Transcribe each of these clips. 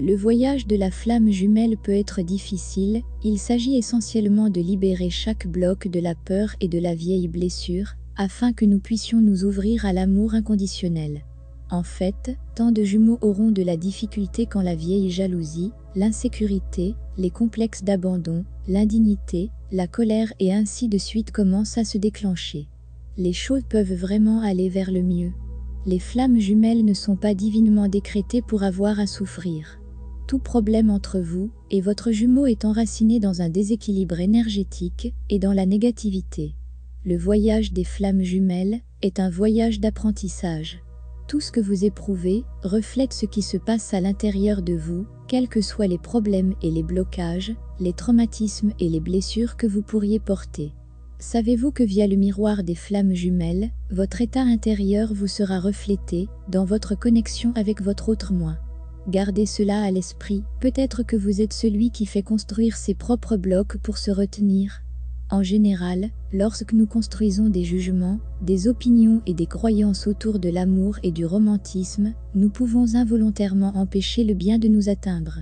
Le voyage de la flamme jumelle peut être difficile, il s'agit essentiellement de libérer chaque bloc de la peur et de la vieille blessure, afin que nous puissions nous ouvrir à l'amour inconditionnel. En fait, tant de jumeaux auront de la difficulté quand la vieille jalousie, l'insécurité, les complexes d'abandon, l'indignité, la colère et ainsi de suite commencent à se déclencher. Les choses peuvent vraiment aller vers le mieux. Les flammes jumelles ne sont pas divinement décrétées pour avoir à souffrir. Tout problème entre vous et votre jumeau est enraciné dans un déséquilibre énergétique et dans la négativité. Le voyage des flammes jumelles est un voyage d'apprentissage. Tout ce que vous éprouvez reflète ce qui se passe à l'intérieur de vous, quels que soient les problèmes et les blocages, les traumatismes et les blessures que vous pourriez porter. Savez-vous que via le miroir des flammes jumelles, votre état intérieur vous sera reflété dans votre connexion avec votre autre moi? Gardez cela à l'esprit, peut-être que vous êtes celui qui fait construire ses propres blocs pour se retenir. En général, lorsque nous construisons des jugements, des opinions et des croyances autour de l'amour et du romantisme, nous pouvons involontairement empêcher le bien de nous atteindre.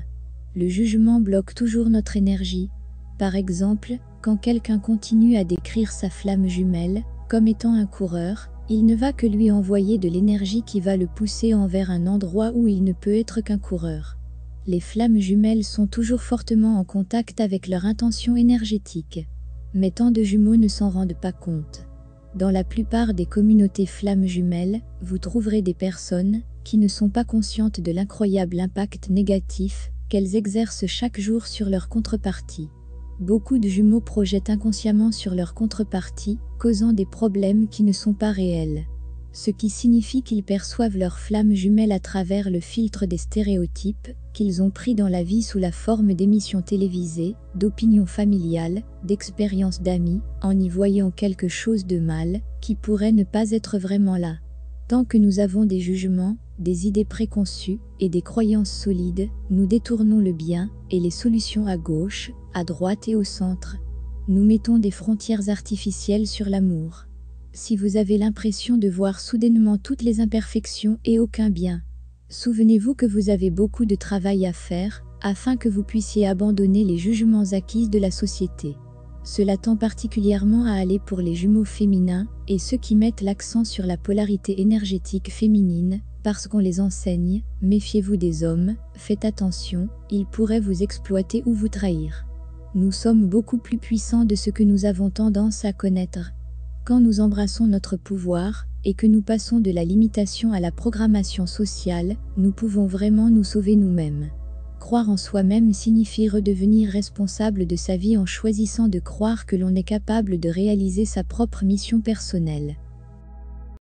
Le jugement bloque toujours notre énergie. Par exemple, quand quelqu'un continue à décrire sa flamme jumelle comme étant un coureur, il ne va que lui envoyer de l'énergie qui va le pousser envers un endroit où il ne peut être qu'un coureur. Les flammes jumelles sont toujours fortement en contact avec leur intention énergétique. Mais tant de jumeaux ne s'en rendent pas compte. Dans la plupart des communautés flammes jumelles, vous trouverez des personnes qui ne sont pas conscientes de l'incroyable impact négatif qu'elles exercent chaque jour sur leur contrepartie. Beaucoup de jumeaux projettent inconsciemment sur leur contrepartie, causant des problèmes qui ne sont pas réels. Ce qui signifie qu'ils perçoivent leurs flammes jumelles à travers le filtre des stéréotypes qu'ils ont pris dans la vie sous la forme d'émissions télévisées, d'opinions familiales, d'expériences d'amis, en y voyant quelque chose de mal, qui pourrait ne pas être vraiment là. Tant que nous avons des jugements, des idées préconçues et des croyances solides, nous détournons le bien et les solutions à gauche, à droite et au centre. Nous mettons des frontières artificielles sur l'amour. Si vous avez l'impression de voir soudainement toutes les imperfections et aucun bien, souvenez-vous que vous avez beaucoup de travail à faire, afin que vous puissiez abandonner les jugements acquis de la société. Cela tend particulièrement à aller pour les jumeaux féminins et ceux qui mettent l'accent sur la polarité énergétique féminine, parce qu'on les enseigne, méfiez-vous des hommes, faites attention, ils pourraient vous exploiter ou vous trahir. Nous sommes beaucoup plus puissants de ce que nous avons tendance à connaître. Quand nous embrassons notre pouvoir, et que nous passons de la limitation à la programmation sociale, nous pouvons vraiment nous sauver nous-mêmes. Croire en soi-même signifie redevenir responsable de sa vie en choisissant de croire que l'on est capable de réaliser sa propre mission personnelle.